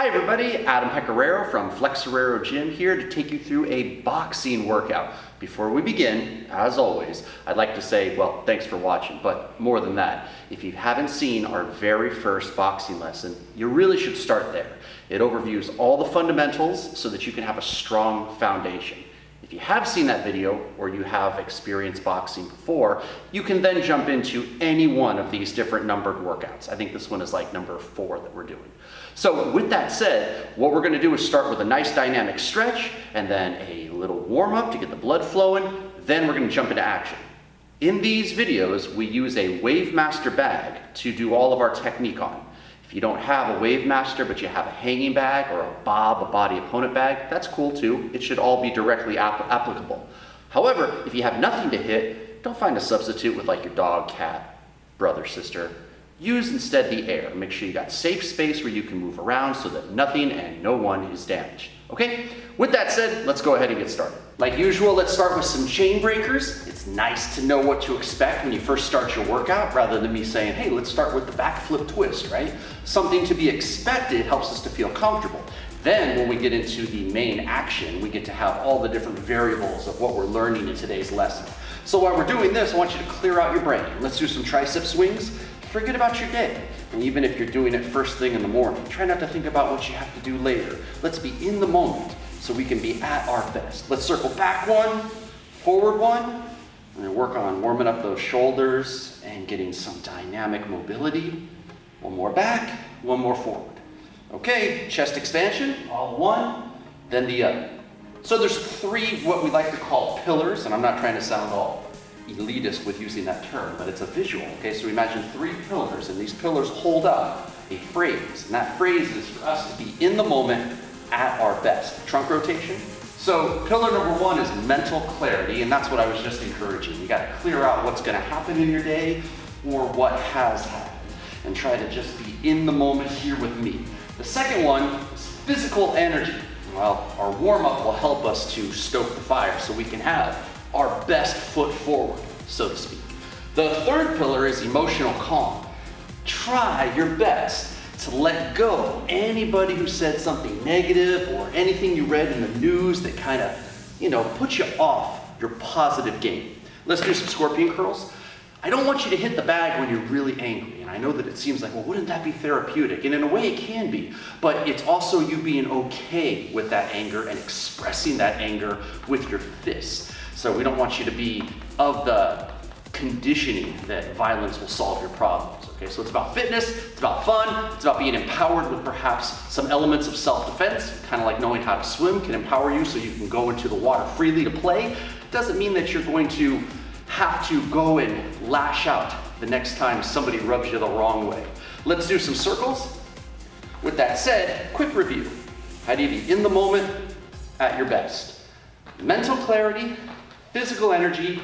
Hi everybody, Adam Pecoraro from Flexoraro Gym here to take you through a boxing workout. Before we begin, as always, I'd like to say, well, thanks for watching, but more than that, if you haven't seen our very first boxing lesson, you really should start there. It overviews all the fundamentals so that you can have a strong foundation. If you have seen that video or you have experienced boxing before, you can then jump into any one of these different numbered workouts. I think this one is like number 4 that we're doing. So with that said, what we're gonna do is start with a nice dynamic stretch and then a little warm up to get the blood flowing. Then we're gonna jump into action. In these videos, we use a Wave Master bag to do all of our technique on. If you don't have a Wave Master, but you have a hanging bag or a bob, a body opponent bag, that's cool too. It should all be directly applicable. However, if you have nothing to hit, don't find a substitute with like your dog, cat, brother, sister. Use instead the air. Make sure you got safe space where you can move around so that nothing and no one is damaged. Okay? With that said, let's go ahead and get started. Like usual, let's start with some chain breakers. It's nice to know what to expect when you first start your workout rather than me saying, hey, let's start with the backflip twist, right? Something to be expected helps us to feel comfortable. Then when we get into the main action, we get to have all the different variables of what we're learning in today's lesson. So while we're doing this, I want you to clear out your brain. Let's do some tricep swings. Forget about your day. And even if you're doing it first thing in the morning, try not to think about what you have to do later. Let's be in the moment so we can be at our best. Let's circle back one, forward one, and work on warming up those shoulders and getting some dynamic mobility. One more back, one more forward. Okay, chest expansion, all one, then the other. So there's 3 what we like to call pillars, and I'm not trying to sound all elitist with using that term, but it's a visual, okay? So imagine 3 pillars, and these pillars hold up a phrase, and that phrase is for us to be in the moment at our best. Trunk rotation. So pillar number 1 is mental clarity, and that's what I was just encouraging. You gotta clear out what's gonna happen in your day or what has happened, and try to just be in the moment here with me. The second one is physical energy. Well, our warm-up will help us to stoke the fire so we can have our best foot forward, so to speak. The third pillar is emotional calm. Try your best to let go anybody who said something negative or anything you read in the news that kind of, put you off your positive game. Let's do some scorpion curls. I don't want you to hit the bag when you're really angry. And I know that it seems like, well, wouldn't that be therapeutic? And in a way it can be, but it's also you being okay with that anger and expressing that anger with your fists. So we don't want you to be of the conditioning that violence will solve your problems, okay? So it's about fitness, it's about fun, it's about being empowered with perhaps some elements of self-defense, kind of like knowing how to swim can empower you so you can go into the water freely to play. It doesn't mean that you're going to have to go and lash out the next time somebody rubs you the wrong way. Let's do some circles. With that said, quick review. How do you be in the moment at your best? Mental clarity, physical energy,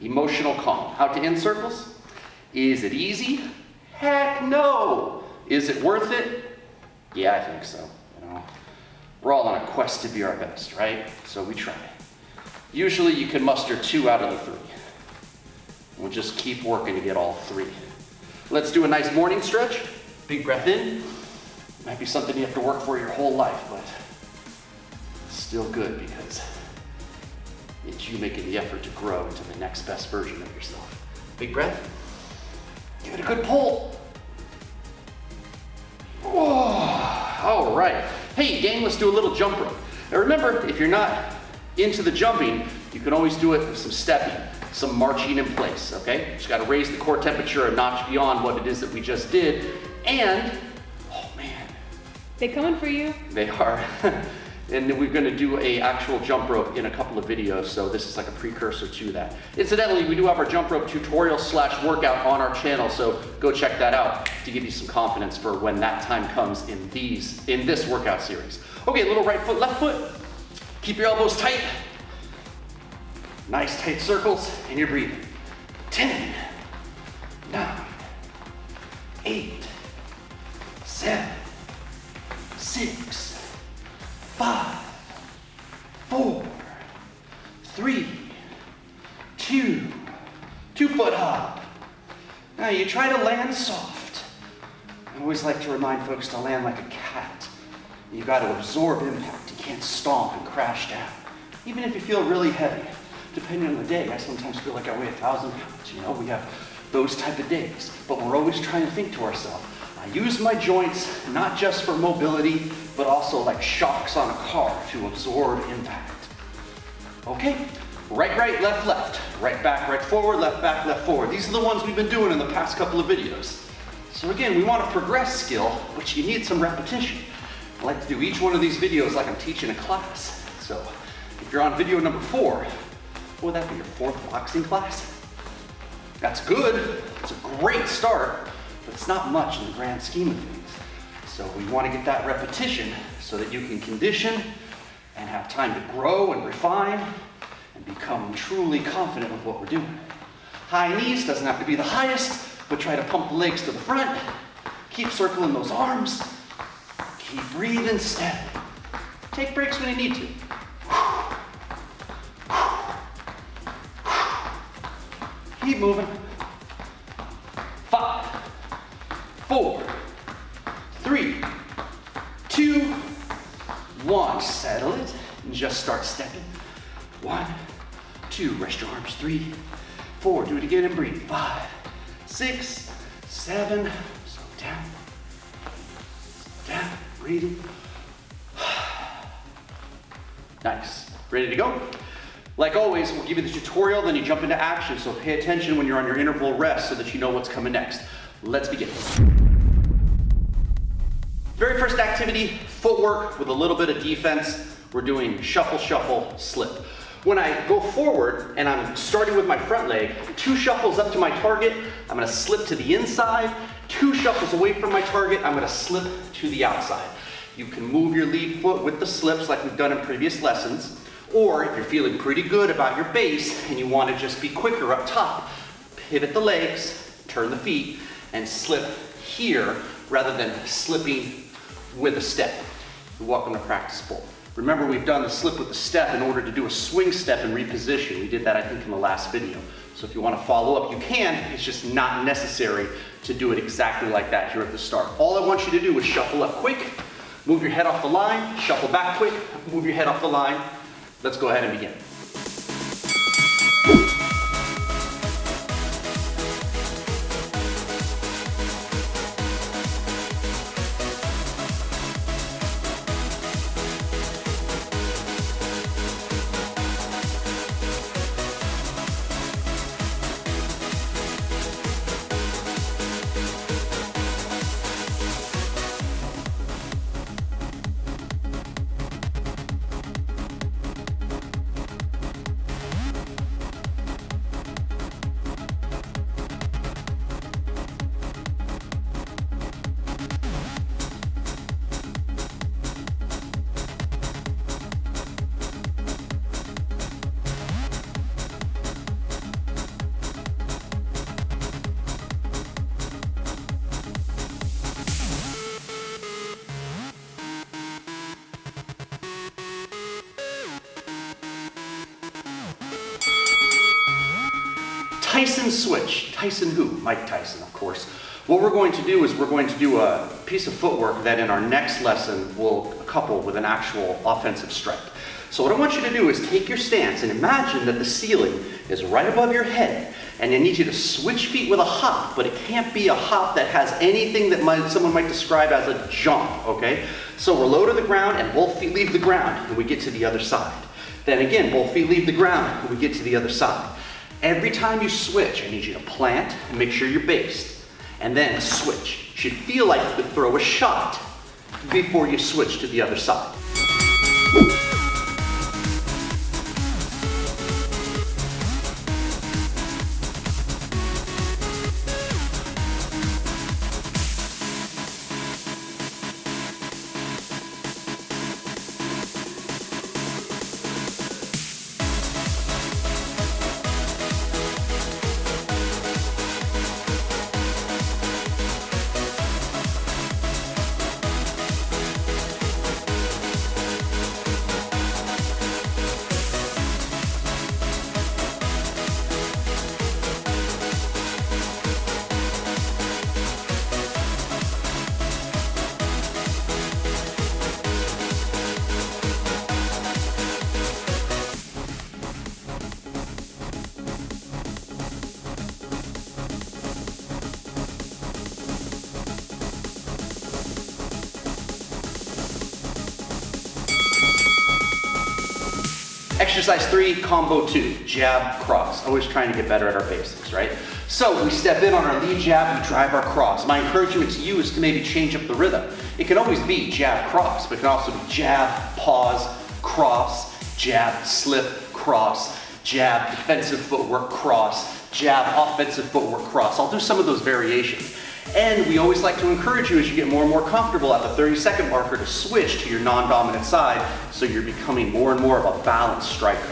emotional calm. How to end circles? Is it easy? Heck no. Is it worth it? Yeah, I think so. We're all on a quest to be our best, right? So we try. Usually you can muster 2 out of the 3. We'll just keep working to get all 3. Let's do a nice morning stretch. Big breath in. Might be something you have to work for your whole life, but it's still good because it's you making the effort to grow into the next best version of yourself. Big breath. Give it a good pull. Whoa. All right. Hey, gang, let's do a little jump rope. Now remember, if you're not into the jumping, you can always do it with some stepping, some marching in place, okay? Just gotta raise the core temperature a notch beyond what it is that we just did. And, oh man. They coming for you? They are. And then we're gonna do a actual jump rope in a couple of videos, so this is like a precursor to that. Incidentally, we do have our jump rope tutorial / workout on our channel, so go check that out to give you some confidence for when that time comes in this workout series. Okay, little right foot, left foot. Keep your elbows tight. Nice tight circles, and you're breathing. 10, 9, 8, 7, 6, 5, 4, 3, 2, 2-foot hop. Now you try to land soft. I always like to remind folks to land like a cat. You got to absorb impact. You can't stomp and crash down. Even if you feel really heavy, depending on the day, I sometimes feel like I weigh 1,000 pounds. You know, we have those type of days, but we're always trying to think to ourselves, I use my joints not just for mobility, but also like shocks on a car to absorb impact. Okay, right, left, right back, right forward, left back, left forward. These are the ones we've been doing in the past couple of videos. So again, we want to progress skill, but you need some repetition. I like to do each one of these videos like I'm teaching a class. So if you're on video number 4, what would that be, your 4th boxing class? That's good, it's a great start, but it's not much in the grand scheme of things. So we want to get that repetition so that you can condition and have time to grow and refine and become truly confident with what we're doing. High knees doesn't have to be the highest, but try to pump the legs to the front. Keep circling those arms. Keep breathing steady. Take breaks when you need to. Keep moving. 5, 4, 3, 2, 1. Settle it and just start stepping. 1, 2, rest your arms. 3, 4, do it again and breathe. 5, 6, 7, slow down, breathing. Nice. Ready to go? Like always, we'll give you the tutorial, then you jump into action, so pay attention when you're on your interval rest so that you know what's coming next. Let's begin. Very first activity, footwork with a little bit of defense. We're doing shuffle, shuffle, slip. When I go forward and I'm starting with my front leg, 2 shuffles up to my target, I'm gonna slip to the inside. 2 shuffles away from my target, I'm gonna slip to the outside. You can move your lead foot with the slips like we've done in previous lessons, or if you're feeling pretty good about your base and you wanna just be quicker up top, pivot the legs, turn the feet, and slip here rather than slipping with a step. You're welcome to practice both. Remember, we've done the slip with the step in order to do a swing step and reposition. We did that, I think, in the last video. So if you want to follow up, you can. It's just not necessary to do it exactly like that here at the start. All I want you to do is shuffle up quick, move your head off the line, shuffle back quick, move your head off the line. Let's go ahead and begin. Tyson Switch. Tyson who? Mike Tyson, of course. What we're going to do is we're going to do a piece of footwork that in our next lesson will couple with an actual offensive strike. So what I want you to do is take your stance and imagine that the ceiling is right above your head, and I need you to switch feet with a hop, but it can't be a hop that has anything that someone might describe as a jump, okay? So we're low to the ground and both feet leave the ground and we get to the other side. Then again, both feet leave the ground and we get to the other side. Every time you switch, I need you to plant and make sure you're based, and then switch. You should feel like you could throw a shot before you switch to the other side. Exercise 3, combo 2, jab, cross. Always trying to get better at our basics, right? So we step in on our lead jab, we drive our cross. My encouragement to you is to maybe change up the rhythm. It can always be jab, cross, but it can also be jab, pause, cross, jab, slip, cross, jab, defensive footwork, cross, jab, offensive footwork, cross. I'll do some of those variations. And we always like to encourage you as you get more and more comfortable at the 30-second marker to switch to your non-dominant side so you're becoming more and more of a balanced striker.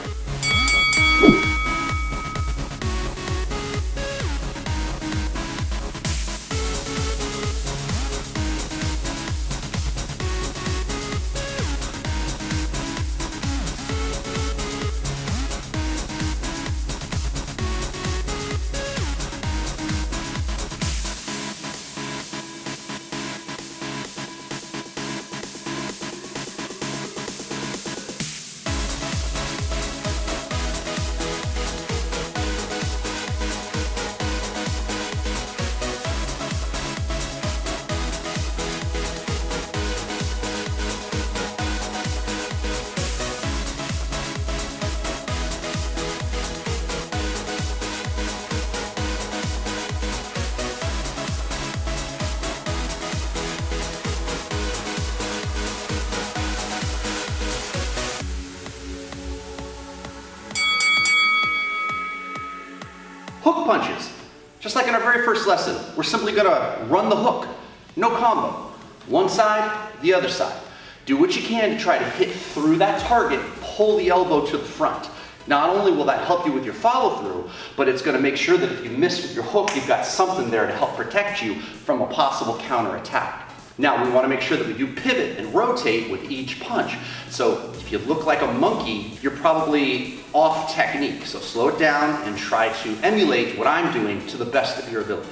Hook punches. Just like in our very first lesson, we're simply gonna run the hook. No combo. One side, the other side. Do what you can to try to hit through that target, pull the elbow to the front. Not only will that help you with your follow through, but it's gonna make sure that if you miss with your hook, you've got something there to help protect you from a possible counter attack. Now we want to make sure that we do pivot and rotate with each punch. So if you look like a monkey, you're probably off technique. So slow it down and try to emulate what I'm doing to the best of your ability.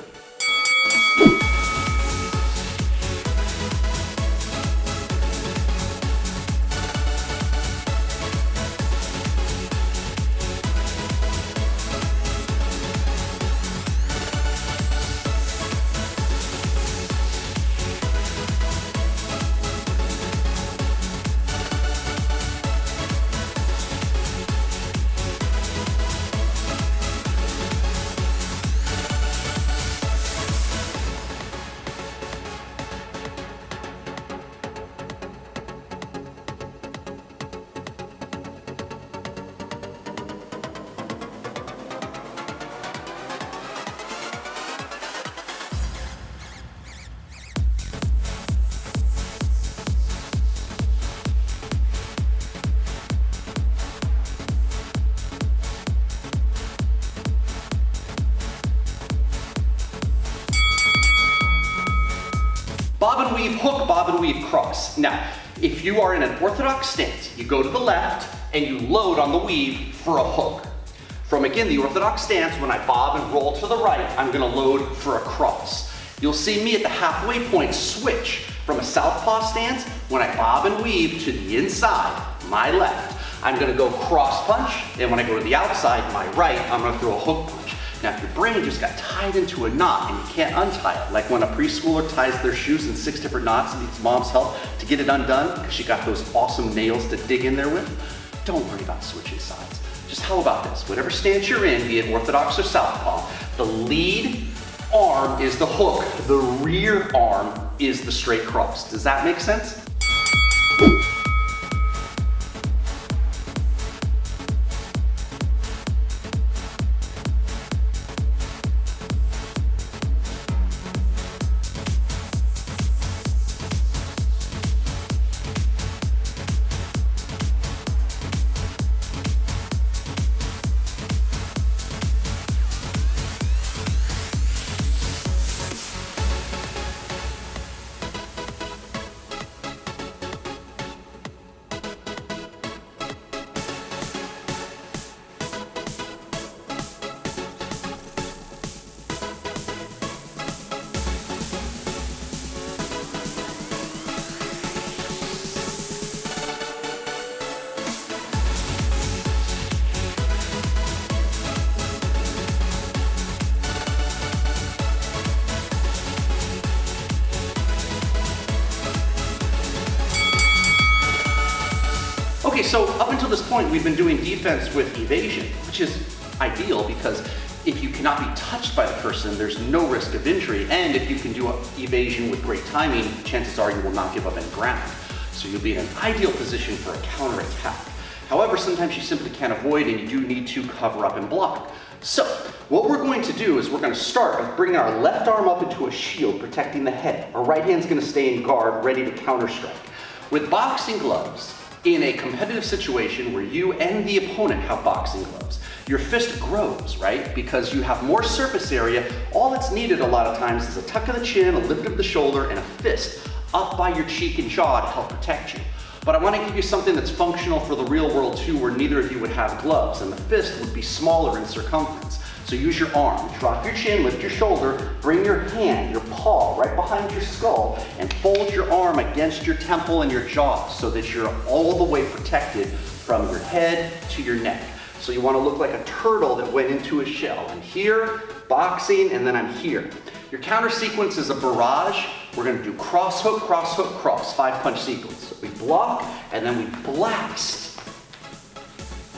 Bob and weave hook, bob and weave cross. Now, if you are in an orthodox stance, you go to the left and you load on the weave for a hook. From again, the orthodox stance, when I bob and roll to the right, I'm gonna load for a cross. You'll see me at the halfway point switch from a southpaw stance. When I bob and weave to the inside, my left, I'm gonna go cross punch, and when I go to the outside, my right, I'm gonna throw a hook punch. Now, if your brain just got tied into a knot and you can't untie it, like when a preschooler ties their shoes in 6 different knots and needs mom's help to get it undone because she got those awesome nails to dig in there with, don't worry about switching sides. Just how about this? Whatever stance you're in, be it orthodox or southpaw, the lead arm is the hook, the rear arm is the straight cross. Does that make sense? so up until this point, we've been doing defense with evasion, which is ideal because if you cannot be touched by the person, there's no risk of injury. And if you can do evasion with great timing, chances are you will not give up any ground. So you'll be in an ideal position for a counterattack. However, sometimes you simply can't avoid and you do need to cover up and block. So what we're going to do is we're going to start with bringing our left arm up into a shield, protecting the head. Our right hand's going to stay in guard, ready to counter strike. With boxing gloves, in a competitive situation where you and the opponent have boxing gloves, your fist grows, right? Because you have more surface area. All that's needed a lot of times is a tuck of the chin, a lift of the shoulder, and a fist up by your cheek and jaw to help protect you. But I want to give you something that's functional for the real world too, where neither of you would have gloves, and the fist would be smaller in circumference. So use your arm, drop your chin, lift your shoulder, bring your hand, your paw right behind your skull, and fold your arm against your temple and your jaw so that you're all the way protected from your head to your neck. So you want to look like a turtle that went into a shell. I'm here, boxing, and then I'm here. Your counter sequence is a barrage. We're going to do cross hook, cross hook, cross, 5-punch sequence. So we block, and then we blast.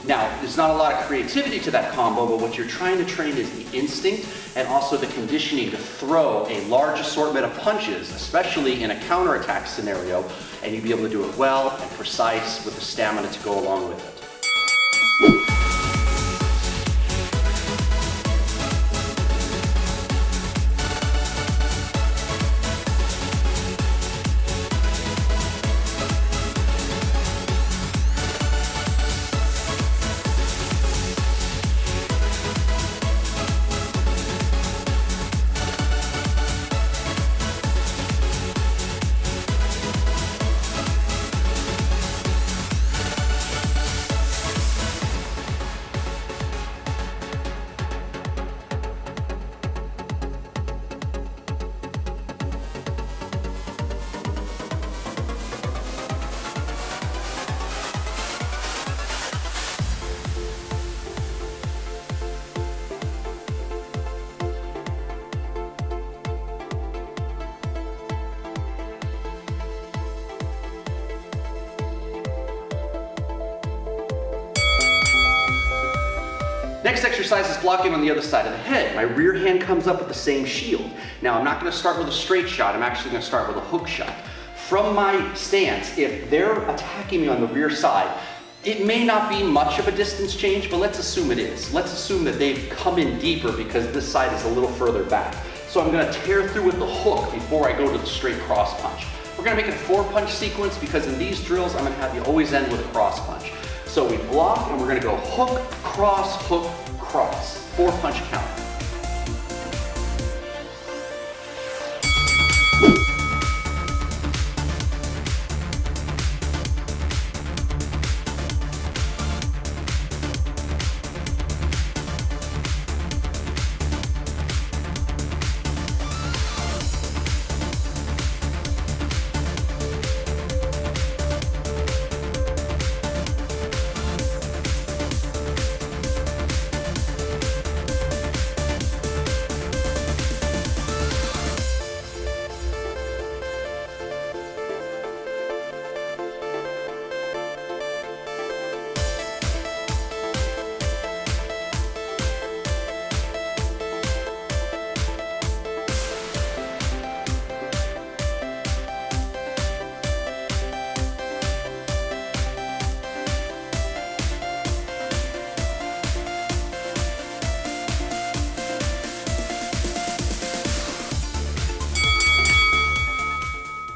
Now, there's not a lot of creativity to that combo, but what you're trying to train is the instinct and also the conditioning to throw a large assortment of punches, especially in a counterattack scenario, and you'll be able to do it well and precise with the stamina to go along with it. Next exercise is blocking on the other side of the head. My rear hand comes up with the same shield. Now I'm not going to start with a straight shot, I'm actually going to start with a hook shot. From my stance, if they're attacking me on the rear side, it may not be much of a distance change, but let's assume it is. Let's assume that they've come in deeper because this side is a little further back. So I'm going to tear through with the hook before I go to the straight cross punch. We're going to make it a 4-punch sequence because in these drills I'm going to have you always end with a cross punch. So we block and we're going to go hook, cross, 4-punch count.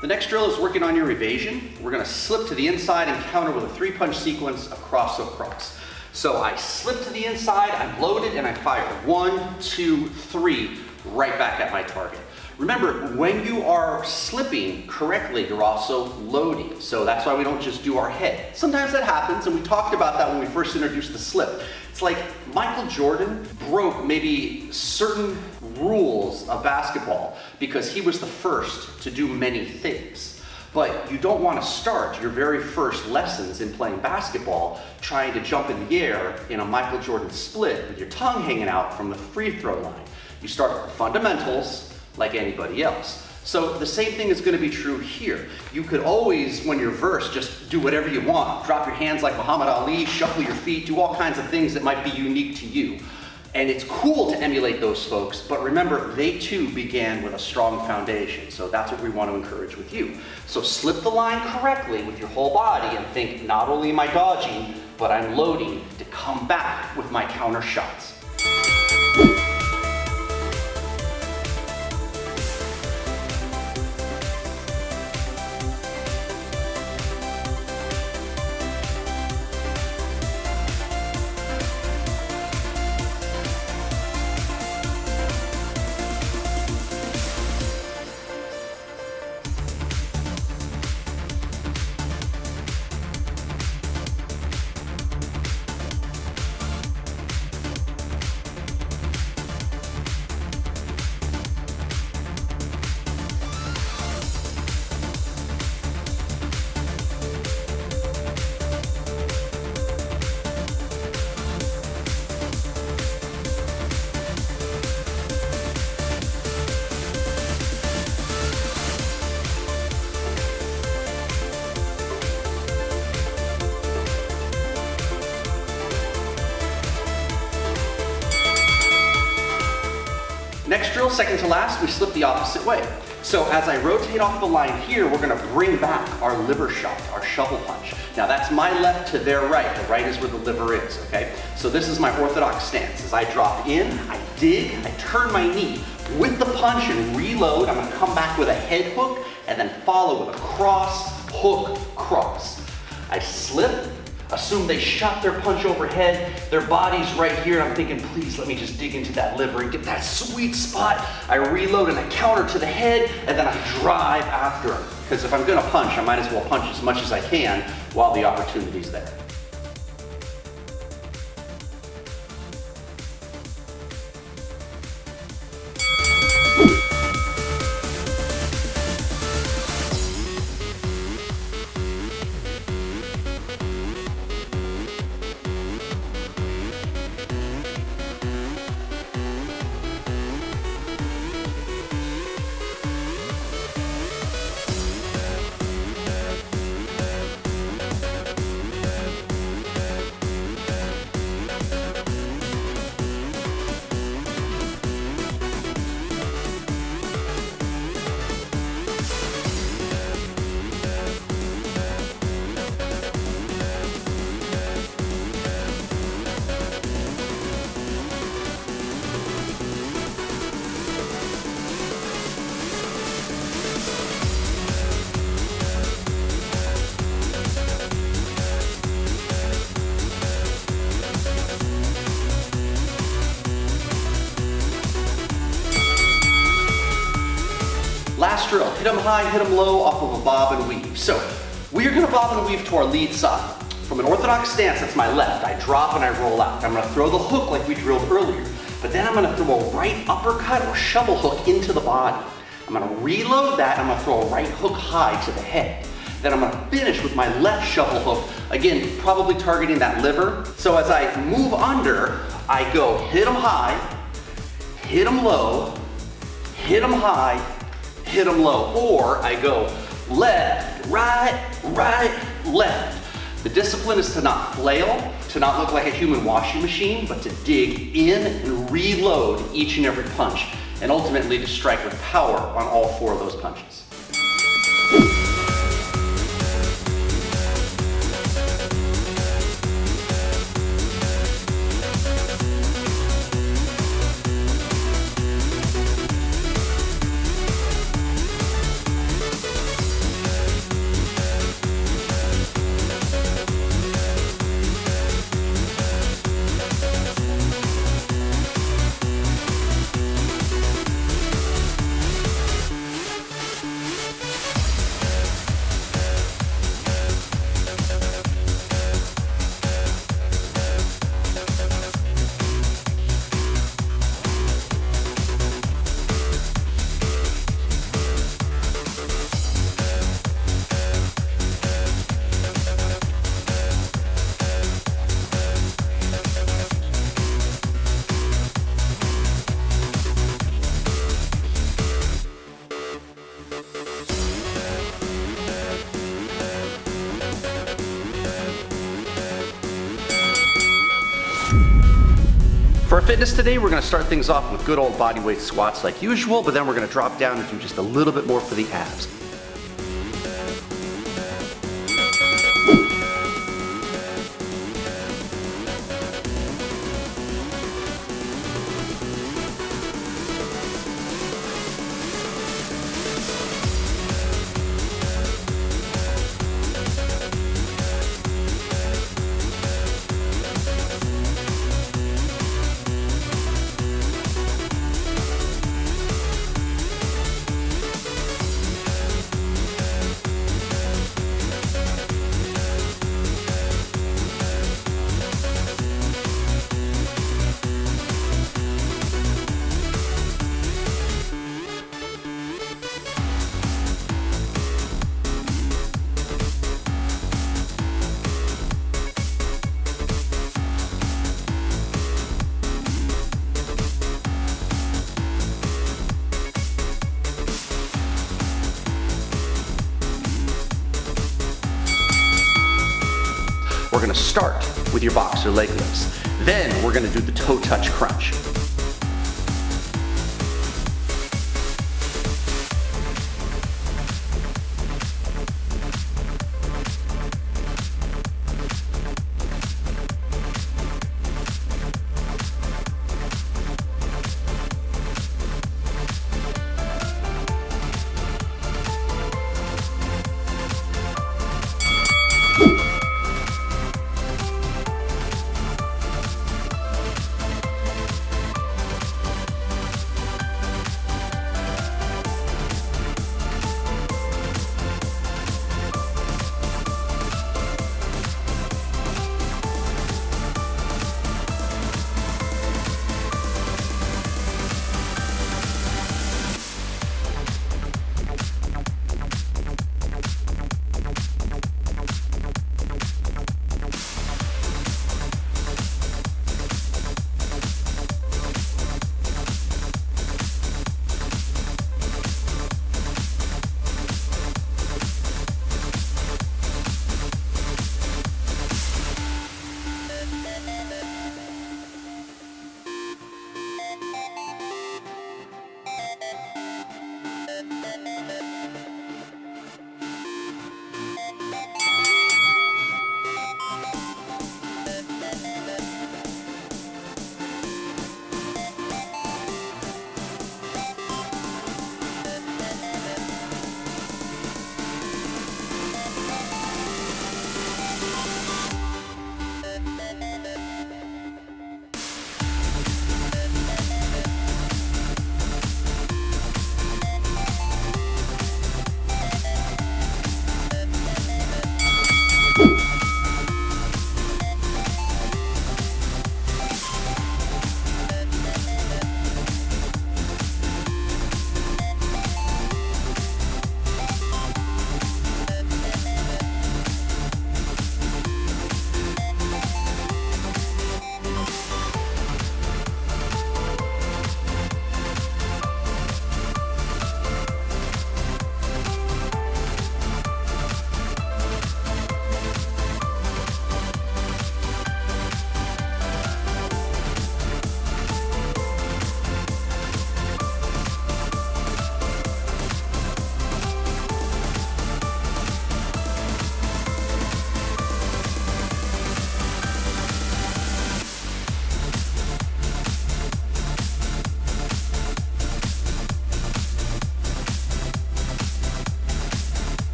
The next drill is working on your evasion. We're going to slip to the inside and counter with a 3-punch sequence, a cross hook cross. So I slip to the inside, I'm loaded, and I fire 1, 2, 3 right back at my target. Remember, when you are slipping correctly, you're also loading. So that's why we don't just do our head. Sometimes that happens, and we talked about that when we first introduced the slip. It's like Michael Jordan broke maybe certain rules of basketball because he was the first to do many things. But you don't want to start your very first lessons in playing basketball trying to jump in the air in a Michael Jordan split with your tongue hanging out from the free throw line. You start with the fundamentals like anybody else. So the same thing is going to be true here. You could always, when you're versed, just do whatever you want. Drop your hands like Muhammad Ali, shuffle your feet, do all kinds of things that might be unique to you. And it's cool to emulate those folks, but remember, they too began with a strong foundation. So that's what we want to encourage with you. So slip the line correctly with your whole body and think, not only am I dodging, but I'm loading to come back with my counter shots. Next drill, second to last, we slip the opposite way. So as I rotate off the line here, we're gonna bring back our liver shot, our shovel punch. Now that's my left to their right. The right is where the liver is, okay? So this is my orthodox stance. As I drop in, I dig, I turn my knee with the punch and reload. I'm gonna come back with a head hook and then follow with a cross, hook, cross. I slip, assume they shot their punch overhead, their body's right here, I'm thinking, please let me just dig into that liver and get that sweet spot. I reload and I counter to the head, and then I drive after them. Because if I'm gonna punch, I might as well punch as much as I can while the opportunity's there. Last drill, hit them high, hit them low off of a bob and weave. So we are gonna bob and weave to our lead side. From an orthodox stance, that's my left. I drop and I roll out. I'm gonna throw the hook like we drilled earlier, but then I'm gonna throw a right uppercut or shovel hook into the body. I'm gonna reload that, I'm gonna throw a right hook high to the head. Then I'm gonna finish with my left shovel hook, again, probably targeting that liver. So as I move under, I go hit them high, hit them low, hit them high, hit them low, or I go left, right, left. The discipline is to not flail, to not look like a human washing machine, but to dig in and reload each and every punch, and ultimately to strike with power on all four of those punches. For our fitness today, we're gonna start things off with good old body weight squats like usual, but then we're gonna drop down and do just a little bit more for the abs. We're gonna start with your boxer leg lifts. Then we're gonna do the toe touch crunch.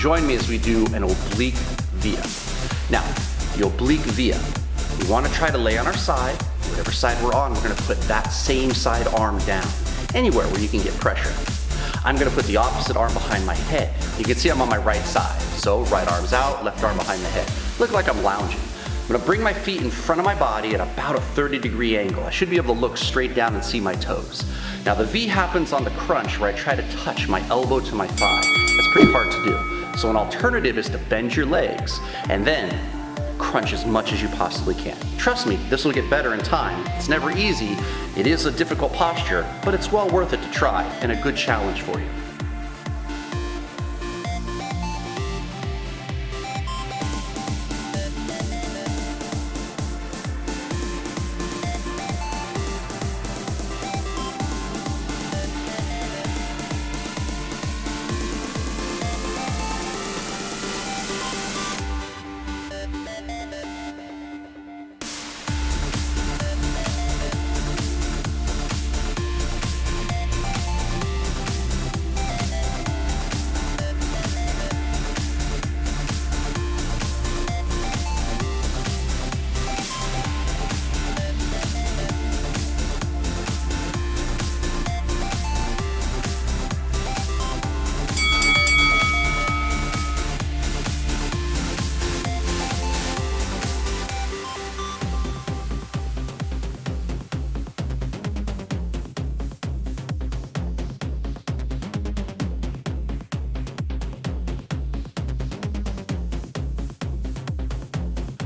Join me as we do an oblique via. Now, the oblique via, we want to try to lay on our side. Whatever side we're on, we're going to put that same side arm down, anywhere where you can get pressure. I'm going to put the opposite arm behind my head. You can see I'm on my right side. So right arm's out, left arm behind the head. Look like I'm lounging. I'm going to bring my feet in front of my body at about a 30-degree angle. I should be able to look straight down and see my toes. Now the V happens on the crunch where I try to touch my elbow to my thigh. That's pretty hard to do. So an alternative is to bend your legs and then crunch as much as you possibly can. Trust me, this will get better in time. It's never easy. It is a difficult posture, but it's well worth it to try and a good challenge for you.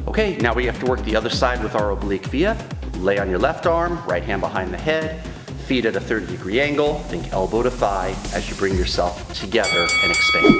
Okay, now we have to work the other side with our oblique via. Lay on your left arm, right hand behind the head, feet at a 30-degree angle, think elbow to thigh as you bring yourself together and expand.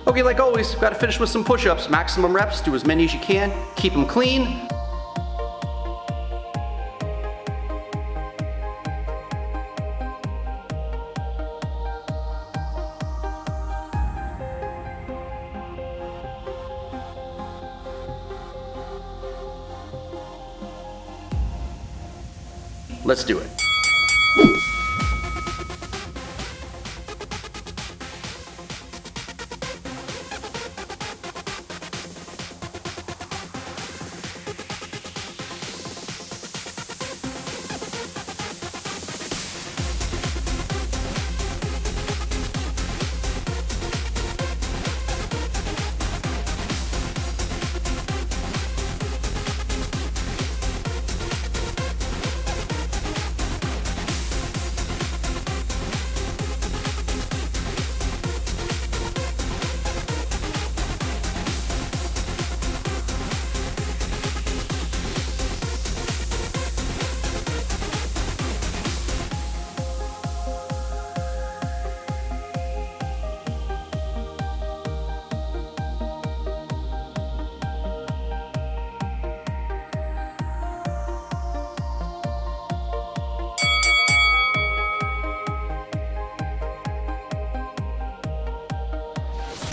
Okay, like always, gotta finish with some push-ups. Maximum reps, do as many as you can. Keep them clean. Let's do it.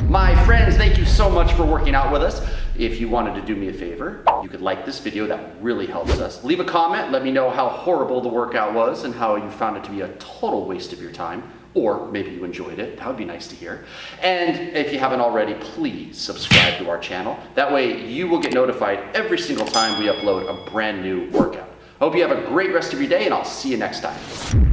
My friends, thank you so much for working out with us. If you wanted to do me a favor, you could like this video, that really helps us. Leave a comment, let me know how horrible the workout was and how you found it to be a total waste of your time, or maybe you enjoyed it, that would be nice to hear. And if you haven't already, please subscribe to our channel. That way you will get notified every single time we upload a brand new workout. Hope you have a great rest of your day, and I'll see you next time.